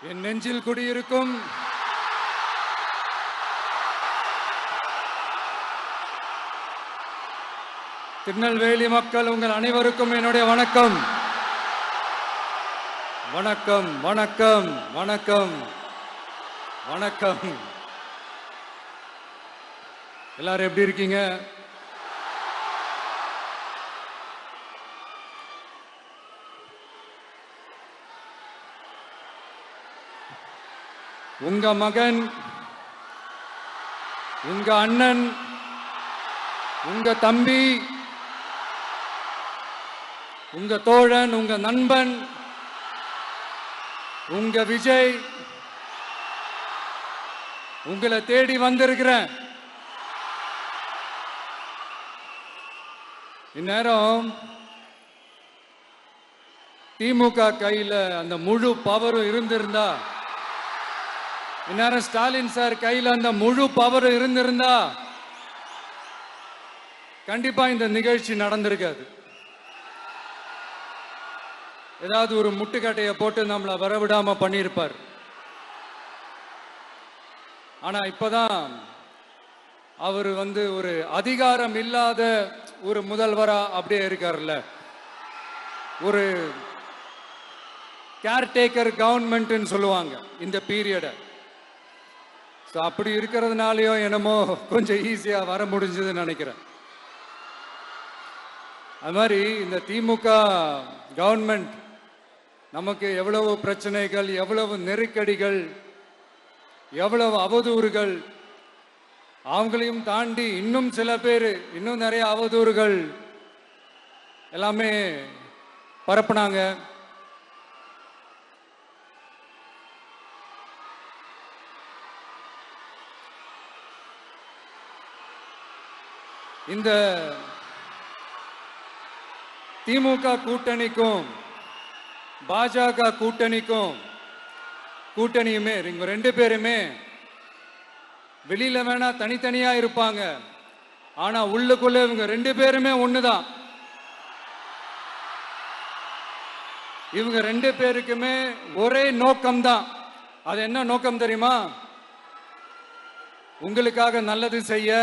என் நெஞ்சில் குடியிருக்கும் திருநெல்வேலி மக்கள் உங்கள் அனைவருக்கும் என்னுடைய வணக்கம். வணக்கம் வணக்கம் வணக்கம் வணக்கம். எல்லாரும் எப்படி இருக்கீங்க? உங்க மகன், உங்க அண்ணன், உங்க தம்பி, உங்க தோழன், உங்க நண்பன், உங்க விஜய் உங்களை தேடி வந்திருக்கிறேன். இந்நேரம் திமுக கையில அந்த முழு பவரும் இருந்திருந்தா, இந்நேரம் ஸ்டாலின் சார் கையில் அந்த முழு பவர் இருந்திருந்தா கண்டிப்பா இந்த நிகழ்ச்சி நடந்திருக்காது. ஏதாவது ஒரு முட்டுக்கட்டையை போட்டு நம்மளை வரவிடாம பண்ணியிருப்பார். ஆனா இப்பதான் அவர் ஒரு அதிகாரம் இல்லாத ஒரு முதல்வரா அப்படியே இருக்காருல்ல, ஒரு கேர்டேக்கர் கவர்மெண்ட் சொல்லுவாங்க இந்த பீரியட. அப்படி இருக்கிறதுனாலயோ என்னமோ கொஞ்சம் ஈஸியா வர முடிஞ்சதுன்னு நினைக்கிறேன். அது மாதிரி இந்த திமுக கவர்மெண்ட் நமக்கு எவ்வளவு பிரச்சனைகள், எவ்வளவு நெருக்கடிகள், எவ்வளவு அவதூறுகள், அவங்களையும் தாண்டி இன்னும் சில பேர் இன்னும் நிறைய அவதூறுகள் எல்லாமே பரப்புனாங்க. இந்த திமுக கூட்டணிக்கும் பாஜக கூட்டணியுமே இவங்க ரெண்டு பேருமே வெளியில வேணா தனித்தனியா இருப்பாங்க, ஆனா உள்ளுக்குள்ள இவங்க ரெண்டு பேருமே ஒண்ணுதான். இவங்க ரெண்டு பேருக்குமே ஒரே நோக்கம்தான். அது என்ன நோக்கம் தெரியுமா? உங்களுக்காக நல்லது செய்ய,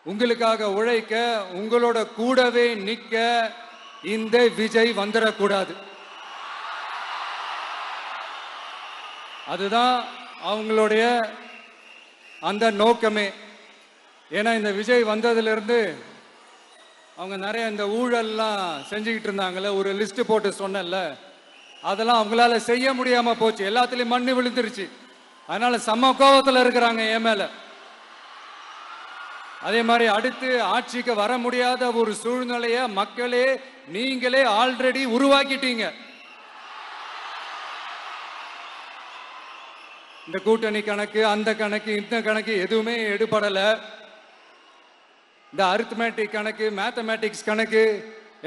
உங்களுக்காக உழைக்க, உங்களோட கூடவே நிக்க இந்த விஜய் வந்துடக்கூடாது. அதுதான் அவங்களுடைய அந்த நோக்கமே. ஏன்னா இந்த விஜய் வந்ததிலிருந்து அவங்க நிறைய இந்த ஊழல்லாம் செஞ்சுக்கிட்டு இருந்தாங்கல்ல, ஒரு லிஸ்ட் போட்டு சொன்னல, அதெல்லாம் அவங்களால செய்ய முடியாம போச்சு. எல்லாத்துலயும் மண்ணு விழுந்துருச்சு. அதனால சம கோபத்தில் இருக்கிறாங்க என் மேல. அதே மாதிரி அடுத்து ஆட்சிக்கு வர முடியாத ஒரு சூழ்நிலைய மக்களே நீங்களே ஆல்ரெடி உருவாக்கிட்டீங்க. இந்த கூட்டணி கணக்கு, அந்த கணக்கு, இந்த கணக்கு எதுவுமே எடுபடல. இந்த அரித்மேட்டிக் கணக்கு, மேத்தமேட்டிக்ஸ் கணக்கு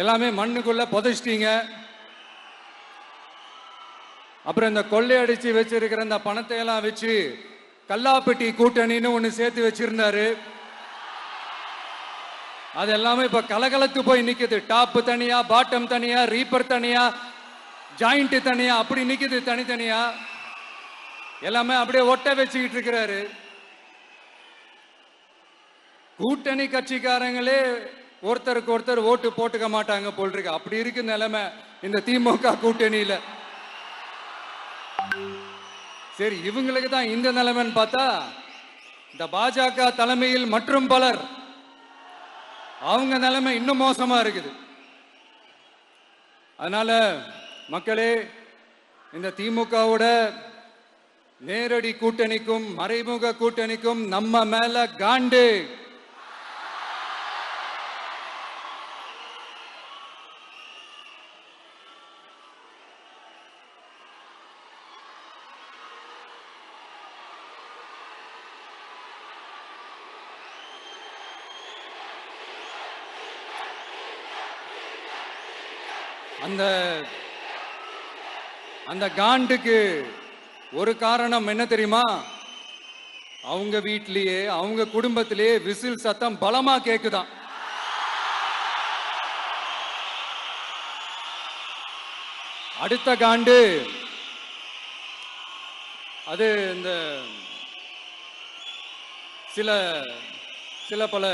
எல்லாமே மண்ணுக்குள்ள புதைச்சிட்டீங்க. அப்புறம் இந்த கொள்ளையடிச்சு வச்சிருக்கிற இந்த பணத்தை எல்லாம் வச்சு கல்லாப்பட்டி கூட்டணின்னு ஒண்ணு சேர்த்து வச்சிருந்தாரு. அது எல்லாமே இப்ப கலகலத்து போய் நிக்குது. டாப் தனியா, பாட்டம் தனியா, ரீப்பர் தனியா, ஜாயிண்ட் தனியா, அப்படி நிக்குது தனித்தனியா. எல்லாமே அப்படியே ஒட்ட வச்சுக்கிட்டு இருக்கிறாரு. கூட்டணி கட்சிக்காரங்களே ஒருத்தருக்கு ஒருத்தர் ஓட்டு போட்டுக்க மாட்டாங்க போல் இருக்கு. அப்படி இருக்கு நிலைமை இந்த திமுக கூட்டணியில. சரி, இவங்களுக்கு தான் இந்த நிலைமைன்னு பார்த்தா இந்த பாஜக தலைமையில் மற்றும் பலர் அவங்க நிலைமை இன்னும் மோசமா இருக்குது. அதனால மக்களே, இந்த திமுகவோட நேரடி கூட்டணிக்கும் மறைமுக கூட்டணிக்கும் நம்ம மேல காண்டு. அந்த காண்டுக்கு ஒரு காரணம் என்ன தெரியுமா? அவங்க வீட்டிலேயே, அவங்க குடும்பத்திலேயே விசில் சத்தம் பலமா கேக்குதான். அடுத்த காண்டு அது இந்த சில சில பல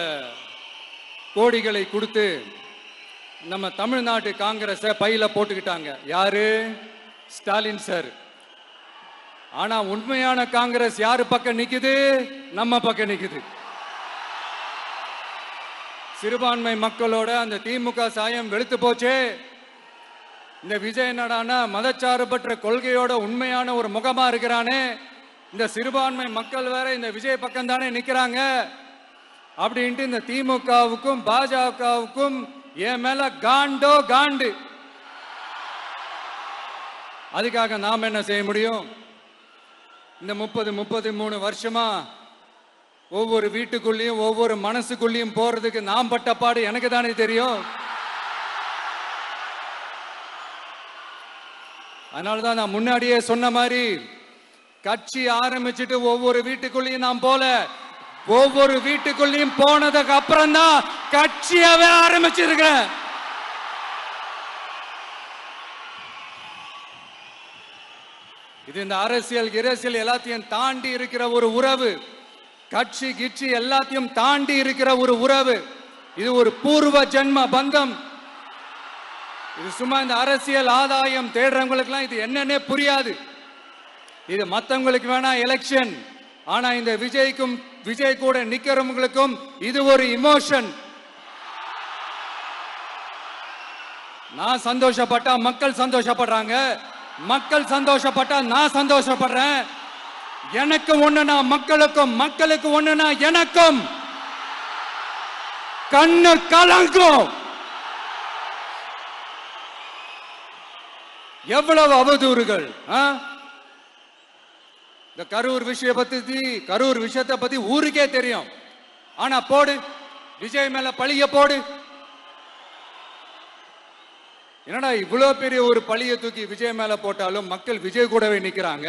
கோடிகளை கொடுத்து நம்ம தமிழ்நாட்டு காங்கிரஸை பையில போட்டுக்கிட்டாங்க. யாரு? ஸ்டாலின் சார். ஆனா உண்மையான காங்கிரஸ் யாரு பக்கம் நிக்குது? நம்ம பக்கம் நிக்குது. சிறுபான்மை மக்களோட அந்த திமுக சாயம் வெளுத்து போச்சே. இந்த விஜய் என்னடானா மதச்சார்பற்ற கொள்கையோட உண்மையான ஒரு முகமா இருக்கிறானே. இந்த சிறுபான்மை மக்கள் வேற இந்த விஜய் பக்கம் தானே நிக்கிறாங்க அப்படின்ட்டு இந்த திமுகவுக்கும் பாஜகவுக்கும் என் மேல காண்டோ காண்டு. அதுக்காக நாம் என்ன செய்ய முடியும்? இந்த 33 வருஷமா ஒவ்வொரு வீட்டுக்குள்ளேயும் ஒவ்வொரு மனசுக்குள்ளேயும் போறதுக்கு நாம் பட்ட பாடு எனக்கு தானே தெரியும். அதனாலதான் நான் முன்னாடியே சொன்ன மாதிரி கட்சி ஆரம்பிச்சுட்டு ஒவ்வொரு வீட்டுக்குள்ளேயும் நாம் போல, ஒவ்வொரு வீட்டுக்குள்ளேயும் போனதுக்கு அப்புறம் தான் கட்சியாவே ஆரம்பிச்சிருக்கிறேன். இது இந்த அரசியல் எல்லாத்தையும் தாண்டி இருக்கிற ஒரு உறவு. கட்சி கிட்சி எல்லாத்தையும் தாண்டி இருக்கிற ஒரு உறவு. இது ஒரு பூர்வ ஜென்ம பந்தம். இது சும்மா இந்த அரசியல் ஆதாயம் தேடுறவங்களுக்குலாம் இது என்னன்னே புரியாது. இது மற்றவங்களுக்கு வேணா எலெக்ஷன். ஆனா இந்த விஜய் கூட நிக்கிறவங்களுக்கும் இது ஒரு இமோஷன். நான் சந்தோஷப்பட்டா மக்கள் சந்தோஷப்படுறாங்க, மக்கள் சந்தோஷப்பட்டா நான் சந்தோஷப்படுறேன். எனக்கு ஒண்ணுனா மக்களுக்கும், மக்களுக்கு ஒண்ணுனா எனக்கும். கண்ணு கலங்கும். எவ்வளவு அவதூறுகள். இந்த கரூர் விஷயத்தை பத்தி ஊருக்கே தெரியும். ஆனா போடு, விஜய் மேல பழிய போடு. என்னடா இவ்வளவு பெரிய ஒரு பழிய தூக்கி விஜய் மேல போட்டாலும் மக்கள் விஜய் கூடவே நிக்கிறாங்க.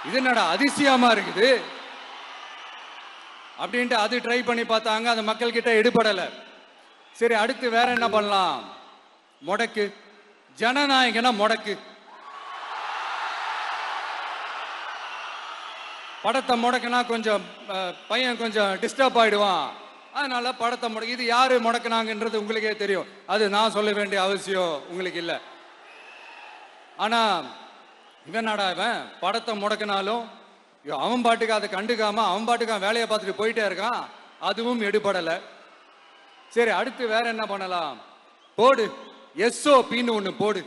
இது என்னடா அதிசயமா இருக்குது அப்படின்ட்டு அது ட்ரை பண்ணி பார்த்தாங்க. அது மக்கள் கிட்ட எடுபடல. சரி, அடுத்து வேற என்ன பண்ணலாம்? முடக்கு. ஜனநாயகனா முடக்கு. படத்தை முடக்குனா கொஞ்சம் பையன் கொஞ்சம் டிஸ்டர்ப் ஆயிடுவான். அதனால படத்தை முடக்கு. இது யாரு முடக்குனாங்கன்றது உங்களுக்கே தெரியும். அது நான் சொல்ல வேண்டிய அவசியம் உங்களுக்கு இல்லை. ஆனா இவனாடா இவன் படத்தை முடக்கினாலும் அவன் பாட்டுக்கு அதை கண்டுக்காம அவன் பாட்டுக்கு வேலையை பார்த்துட்டு போயிட்டே இருக்கான். அதுவும் எடுபடலை. சரி, அடுத்து வேற என்ன பண்ணலாம்? போடு, SOPன்னு ஒண்ணு போடு.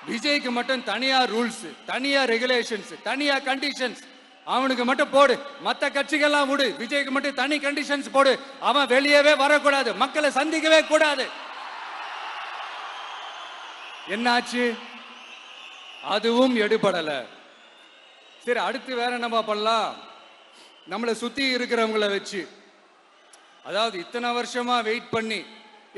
விஜய்க்கு மட்டும் தனியா ரூல்ஸ், தனியா ரெகுலேஷன்ஸ், தனியா கண்டிஷன்ஸ். அவனுக்கு மட்டும் போடு. மற்ற கட்சிகள்லாம் விடு, விஜய்க்கு மட்டும் தனி கண்டிஷன்ஸ் போடு. அவன் வெளியவே வரக்கூடாது, மக்களை சந்திக்கவே கூடாது. என்னாச்சு? அதுவும் எடுபடல. சரி, அடுத்து வேற என்ன பண்ணலாம்? நம்மளை சுத்தி இருக்கிறவங்களை வச்சு, அதாவது இத்தனை வருஷமா வெயிட் பண்ணி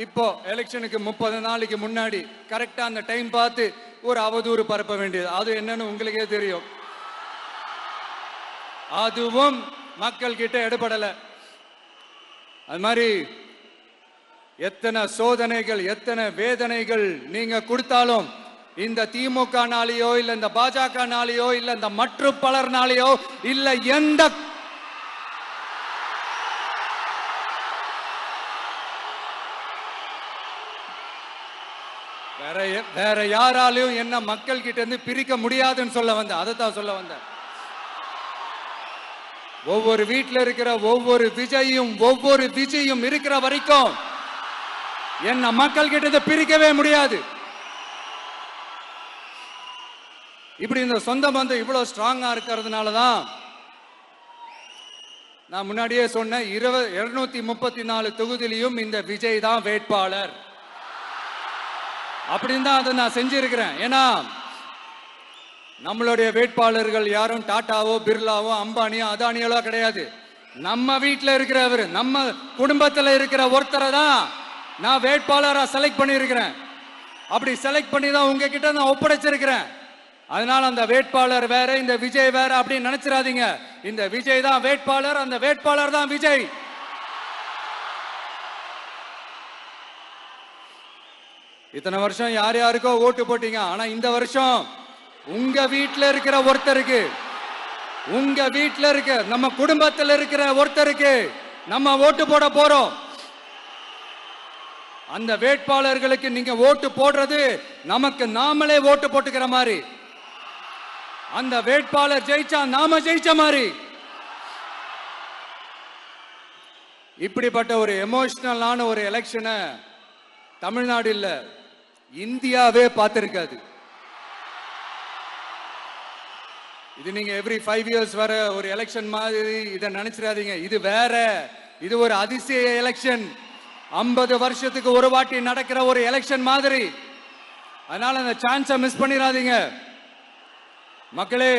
இப்போ எலெக்ஷனுக்கு 30 நாளைக்கு முன்னாடி கரெக்டா அந்த டைம் பார்த்து ஒரு அவதூறு பரப்ப வேண்டியது. அது என்னன்னு உங்களுக்கே தெரியும். அதுவும் மக்கள் கிட்ட எடுபடல. அது மாதிரி எத்தனை சோதனைகள், எத்தனை வேதனைகள் நீங்க கொடுத்தாலும் இந்த திமுக நாளையோ இல்ல இந்த பாஜக நாளையோ இல்ல இந்த மற்ற பலர் நாளையோ இல்ல எந்த வேற யாராலையும் என்ன மக்கள் கிட்ட இருந்து பிரிக்க முடியாதுன்னு சொல்ல வந்தேன். அதைத்தான் சொல்ல வந்தேன். ஒவ்வொரு வீட்டில் இருக்கிற ஒவ்வொரு விஜயும் இருக்கிற வரைக்கும் என்ன மக்கள் கிட்ட இருந்து பிரிக்கவே முடியாது. இப்படி இந்த சொந்த பந்தம் இவ்வளவு ஸ்ட்ராங்கா இருக்கிறதுனாலதான் நான் முன்னாடியே சொன்ன 234 தொகுதியிலையும் இந்த விஜய் தான் வேட்பாளர் அப்படின்னு தான் அதை நான் செஞ்சிருக்கிறேன். ஏன்னா நம்மளுடைய வேட்பாளர்கள் யாரும் டாட்டாவோ பிர்லாவோ அம்பானியோ அதானியோ கிடையாது. நம்ம வீட்டில் இருக்கிறவர், நம்ம குடும்பத்தில் இருக்கிற ஒருத்தரை தான் நான் வேட்பாளரா செலக்ட் பண்ணியிருக்கிறேன். அப்படி செலக்ட் பண்ணி தான் உங்ககிட்ட நான் ஒப்படைச்சிருக்கிறேன். அதனால அந்த வேட்பாளர் வேற, இந்த விஜய் வேற அப்படின்னு நினைச்சிடாதீங்க. இந்த விஜய் தான் வேட்பாளர், அந்த வேட்பாளர் தான் விஜய். இத்தனை வருஷம் யார் யாருக்கோ ஓட்டு போட்டீங்க. ஆனா இந்த வருஷம் உங்க வீட்டுல இருக்கிற ஒருத்தருக்கு, உங்க வீட்டுல இருக்க நம்ம குடும்பத்தில் இருக்கிற ஒருத்தருக்கு நம்ம ஓட்டு போட போறோம். அந்த வேட்பாளர்களுக்கு நீங்க ஓட்டு போடுறது நமக்கு நாமளே ஓட்டு போட்டுக்கிற மாதிரி. அந்த வேட்பாளர் ஜெயிச்சா நாம ஜெயிச்ச மாதிரி. இப்படிப்பட்ட ஒரு எமோஷனலான ஒரு எலெக்ஷனை தமிழ்நாடு இல்ல, இந்தியாவே பார்த்திருக்காது. இது நீங்க எவ்ரி 5 years வர ஒரு எலெக்ஷன் மாதிரி இதை நினைச்சிடாதீங்க. இது வேற, இது ஒரு அதிசய எலெக்ஷன். 50 வருஷத்துக்கு ஒரு வாட்டி நடக்கிற ஒரு எலெக்ஷன் மாதிரி. அதனால அந்த சான்ஸை மிஸ் பண்ணிடாதீங்க மக்களே.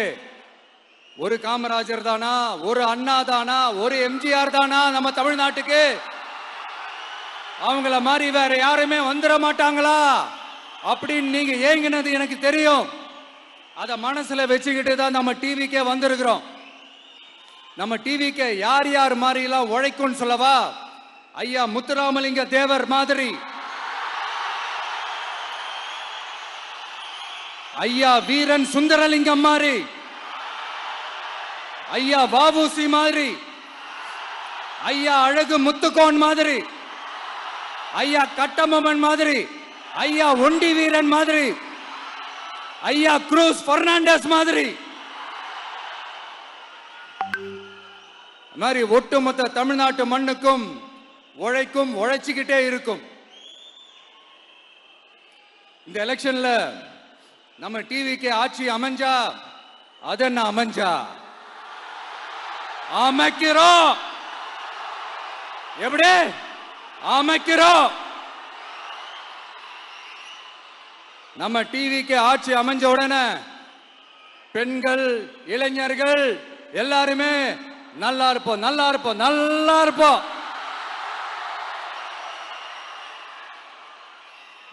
ஒரு காமராஜர் தானா, ஒரு அண்ணா தானா, ஒரு எம்ஜிஆர் தானா நம்ம தமிழ்நாட்டுக்கு? அவங்கள மாதிரி வேற யாருமே வந்துட மாட்டாங்களா அப்படின்னு நீங்க ஏங்கினது எனக்கு தெரியும். அத மனசுல வச்சுக்கிட்டு தான் நம்ம டிவிக்கே வந்திருக்கிறோம். நம்ம டிவிக்கு யார் யார் மாதிரி எல்லாம் உழைக்கும் சொல்லவா? ஐயா முத்துராமலிங்க தேவர் மாதிரி, ஐயா வீரன் சுந்தரலிங்கம் மாதிரி, ஐயா வாவுசி மாதிரி, ஐயா அழகு முத்துக்கோன் மாதிரி, ஐயா கட்டபொம்மன் மாதிரி, ஐயா ஒண்டி வீரன் மாதிரி, ஐயா குரூஸ் பெர்னாண்டஸ் மாதிரி மாதிரி ஒட்டுமொத்த தமிழ்நாட்டு மண்ணுக்கும் உழைக்கும், உழைச்சிக்கிட்டே இருக்கும். இந்த எலெக்ஷன்ல நம்ம டிவிக்கு ஆட்சி அமைஞ்சா அது என்ன அமைஞ்சா அமைக்கிறோம். எப்படி அமைக்கிறோம்? நம்ம டிவிக்கு ஆட்சி அமைஞ்ச உடனே பெண்கள், இளைஞர்கள் எல்லாருமே நல்லா இருப்போம், நல்லா இருப்போம், நல்லா இருப்போம்.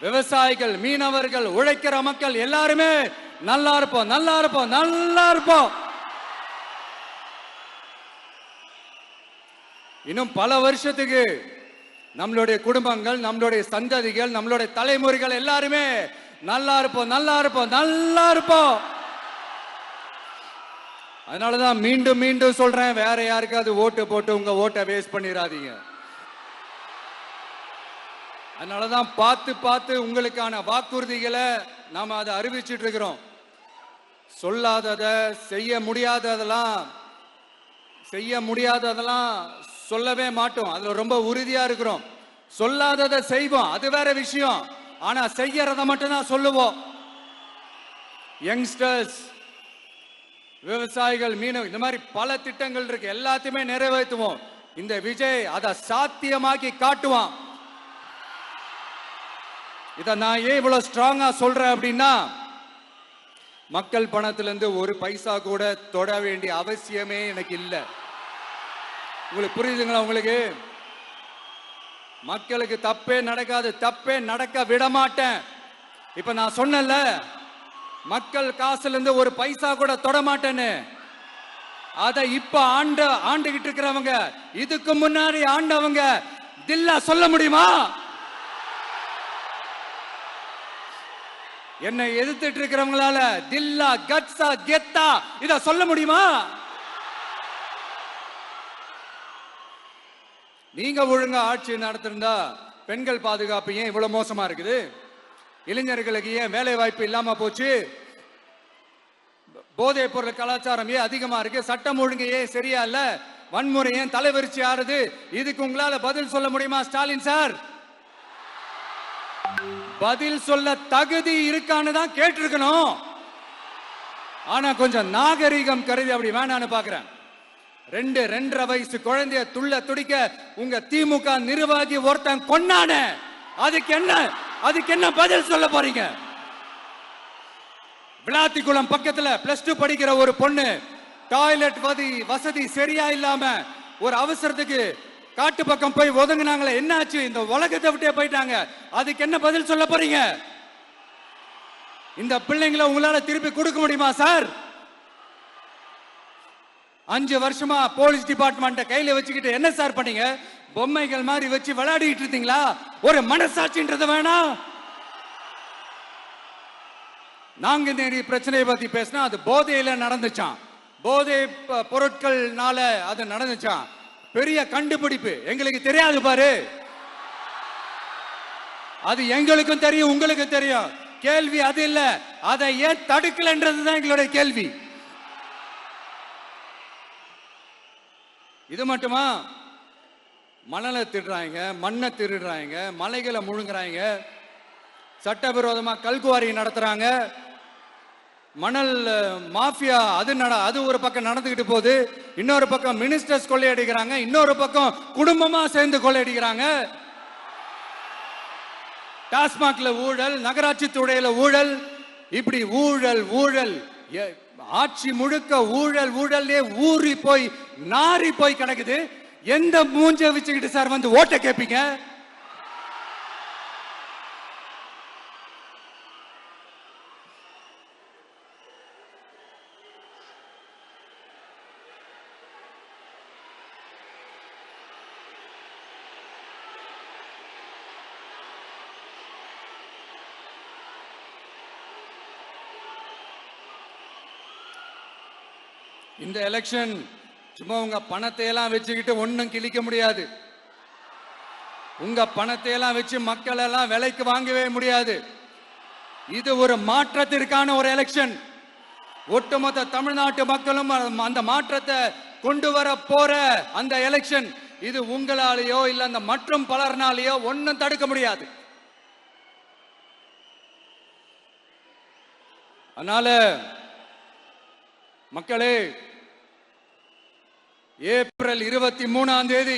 விவசாயிகள், மீனவர்கள், உழைக்கிற மக்கள் எல்லாருமே நல்லா இருப்போம், நல்லா இருப்போம், நல்லா இருப்போம். இன்னும் பல வருஷத்துக்கு நம்மளுடைய குடும்பங்கள், நம்மளுடைய சந்ததிகள், நம்மளுடைய தலைமுறைகள் எல்லாருமே நல்லா இருப்போம், நல்லா இருப்போம், நல்லா இருப்போம். அதனாலதான் மீண்டும் மீண்டும் சொல்றேன், வேற யாருக்காவது ஓட்டு போட்டு உங்க ஓட்டை வேஸ்ட் பண்ணிடாதீங்க. அதனாலதான் பார்த்து பார்த்து உங்களுக்கான வாக்குறுதிகளை நாம அதை அறிவிச்சிட்டு இருக்கிறோம். சொல்லாதத, செய்ய முடியாததெல்லாம் சொல்லவே மாட்டோம். அதுல ரொம்ப உறுதியா இருக்கிறோம். சொல்லாததை செய்வோம், அது வேற விஷயம். ஆனா செய்யறத மட்டும் தான் சொல்லுவோம். யங்ஸ்டர்ஸ், விவசாயிகள், மீனவர்கள், இந்த மாதிரி பல திட்டங்கள் இருக்கு, எல்லாத்தையுமே நிறைவேற்றுவோம். இந்த விஜய் அதை சாத்தியமாக்கி காட்டுவான். இதை நான் ஏன் இவ்வளவு ஸ்ட்ராங்கா சொல்றேன் அப்படின்னா, மக்கள் பணத்திலிருந்து ஒரு பைசா கூட தொட வேண்டிய அவசியமே எனக்கு இல்லை. உங்களுக்கு புரியுதுங்களா? உங்களுக்கு மக்களுக்கு தப்பே நடக்காது, தப்பே நடக்க விட மாட்டேன். இப்ப நான் சொன்னல, மக்கள் காசுல இருந்து ஒரு பைசா கூட தொட மாட்டேன்னு. அதை இப்ப ஆண்டுகிட்டு இருக்கிறவங்க, இதுக்கு முன்னாடி ஆண்டவங்க தில்லா சொல்ல முடியுமா? என்னை எதிர்த்துட்டு இருக்கிறவங்களால தில்லா, கட்ஸா, கெத்தா இத சொல்ல முடியுமா? நீங்க ஒழுங்கா ஆட்சி நடத்திருந்தா பெண்கள் பாதுகாப்பு ஏன் இவ்வளவு மோசமா இருக்குது? இளைஞர்களுக்கு ஏன் வேலை வாய்ப்பு இல்லாம போச்சு? போதைப் பொருள் கலாச்சாரம் ஏன் அதிகமா இருக்கு? சட்டம் ஒழுங்கு ஏன் சரியா இல்ல? வன்முறை ஏன் தலைவரிச்சு ஆறுது? இதுக்கு உங்களால பதில் சொல்ல முடியுமா ஸ்டாலின் சார்? பதில் சொல்ல தகுதி இருக்கான்னு தான் கேட்டிருக்கணும். ஆனா கொஞ்சம் நாகரிகம் கருதி அப்படி வேணான்னு பாக்குறேன். 2-2.5 வயசு குழந்தைய துள்ள துடிக்க உங்க திமுக நிர்வாகி ஒருத்தன் கொன்னான, அதுக்கு என்ன பதில் சொல்ல போறீங்க? விளாத்திக்குளம் பக்கத்துல +2 படிக்கிற ஒரு பொண்ணு டாய்லெட் வசதி சரியா இல்லாம ஒரு அவசரத்துக்கு காட்டு பக்கம் போய் ஒதுங்கினாங்களே, என்னாச்சு? இந்த உலகத்தை விட்டே போயிட்டாங்க. அதுக்கு என்ன பதில் சொல்ல போறீங்க? இந்த பிள்ளைங்களை உங்களால திருப்பி கொடுக்க முடியுமா சார்? 5 வருஷமா போலீஸ் டிபார்ட்மெண்ட்டை கையில வச்சுக்கிட்டு என்ன சார் பண்ணீங்க? பொம்மைகள் மாதிரி வச்சு விளையாடிட்டு இருந்தீங்களா? ஒரு மனசாட்சின்றது வேணாம். நாங்குநேரி பிரச்சனையை பத்தி பேசினா அது போதையில நடந்துச்சான், போதை பொருட்கள்னால அது நடந்துச்சான். பெரிய கண்டுபிடிப்பு எங்களுக்கு தெரியாது பாரு, அது எங்களுக்கும் தெரியும் உங்களுக்கும் தெரியும். கேள்வி அது இல்ல, அதை ஏன் தடுக்கலன்றதுதான் எங்களுடைய கேள்வி. இது மட்டுமா? மணலை திருடுறாங்க, மண்ணை திருடுறாங்க, மலைகளை முழுங்குறாங்க, சட்டவிரோதமா கல்குவாரி நடத்துறாங்க, மணல் மாஃபியா அது ஒரு பக்கம் நடந்துகிட்டு போகுது, இன்னொரு பக்கம் மினிஸ்டர்ஸ் கொள்ளையடிக்கிறாங்க, இன்னொரு பக்கம் குடும்பமா சேர்ந்து கொள்ளையடிக்கிறாங்க. டாஸ்மாக்ல ஊழல், நகராட்சி துறையில ஊழல், இப்படி ஊழல் ஊழல், ஆட்சி முழுக்க ஊழல் ஊழல்லே ஊறி போய் நாரி போய் கிடக்குது. எந்த மூஞ்ச வச்சுக்கிட்டு சார் வந்து ஓட்ட கேட்பீங்க? இந்த எலெக்ஷன் சும்மா உங்க பணத்தை எல்லாம் வச்சுக்கிட்டு ஒன்னும் கிழிக்க முடியாது. உங்க பணத்தை எல்லாம் வச்சு மக்கள் எல்லாம் விலைக்கு வாங்கவே முடியாது. இது ஒரு மாற்றத்திற்கான ஒரு எலெக்ஷன். ஒட்டுமொத்த தமிழ்நாட்டு மக்களும் அந்த மாற்றத்தை கொண்டு வர போற அந்த எலெக்ஷன். இது உங்களாலேயோ இல்ல அந்த மற்றும் பலர்னாலேயோ ஒன்னும் தடுக்க முடியாது. அதனால மக்களே, ஏப்ரல் 23ஆம் தேதி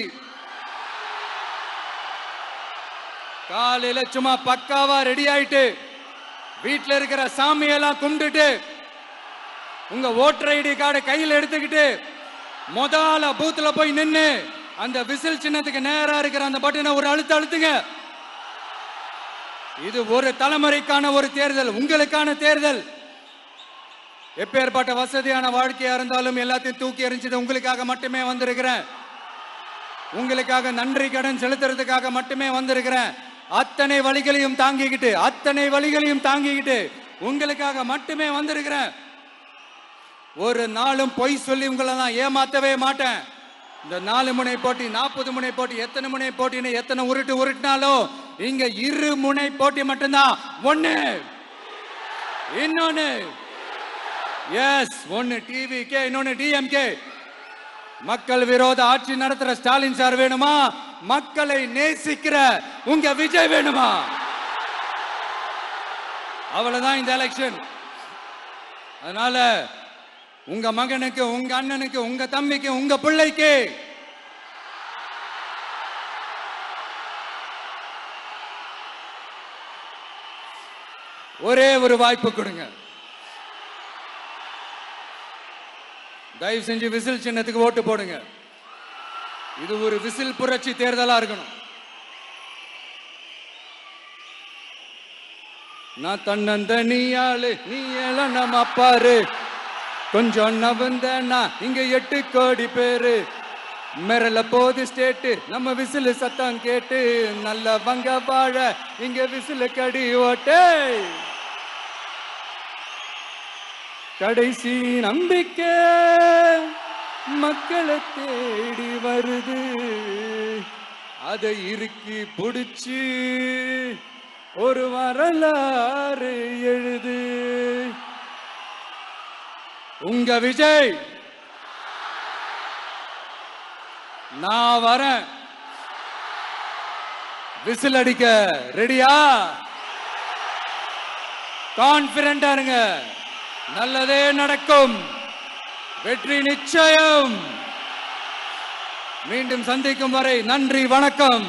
காலையில சும்மா பக்காவா ரெடி ஆயிட்டு வீட்டில் இருக்கிற சாமியெல்லாம் கும்பிட்டுட்டு உங்க ஓட்டர் ஐடி கார்டை கையில் எடுத்துக்கிட்டு முதல்ல பூத்துல போய் நின்று அந்த விசில் சின்னத்துக்கு நேரா இருக்கிற அந்த பட்டனை ஒரு அழுத்துங்க. இது ஒரு தலைமுறைக்கான ஒரு தேர்தல், உங்களுக்கான தேர்தல். எப்பேற்பட்ட வசதியான வாழ்க்கையா இருந்தாலும் எல்லாத்தையும் தூக்கி எறிஞ்சது உங்களுக்காக மட்டுமே வந்திருக்கிறேன். உங்களுக்காக நன்றி கடன் செலுத்துறதுக்காக மட்டுமே வந்திருக்கிறேன். அத்தனை வழிகளையும் தாங்கிக்கிட்டு உங்களுக்காக மட்டுமே வந்திருக்கிறேன். ஒரு நாளும் பொய் சொல்லி உங்களை நான் ஏமாத்தவே மாட்டேன். இந்த 4 முனை போட்டி, 40 முனை போட்டி, எத்தனை முனை போட்டின்னு எத்தனை உருட்டினாலும் இங்க 2 முனை போட்டி மட்டும்தான். ஒண்ணு, இன்னொன்னு ஒன்னு டிவிகே, இன்னொன்னு டிஎம்கே. மக்கள் விரோத ஆட்சி நடத்துற ஸ்டாலின் சார் வேணுமா? மக்களை நேசிக்கிற உங்க விஜய் வேணுமா? அவ்வளவுதான் இந்த எலெக்ஷன். அதனால உங்க மகனுக்கு, உங்க அண்ணனுக்கு, உங்க தம்பிக்கு, உங்க பிள்ளைக்கு ஒரே ஒரு வாய்ப்பு கொடுங்க. தயவு செஞ்சு விசில் சின்னத்துக்கு ஓட்டு போடுங்க. இது ஒரு விசில் புரட்சி தேர்தலா இருக்கணும். நான் தன்னந்தனியாளு, நீ எல்லாம் நம்ம பாரு, கொஞ்சம் நவந்தனா இங்க 8 கோடி பேரு, மிரல போது ஸ்டேட்டு நம்ம விசில் சத்தம் கேட்டு, நல்ல வங்க வாழ இங்க விசில் கடி ஓட்டே. கடைசி நம்பிக்கை மக்களை தேடி வருது, அதை இறுக்கி புடிச்சு ஒரு வரலாறு எழுது. உங்க விஜய், நான் வரேன். விசில் அடிக்க ரெடியா? கான்பிடண்டா இருங்க, நல்லதே நடக்கும், வெற்றி நிச்சயம். மீண்டும் சந்திக்கும் வரை நன்றி, வணக்கம்.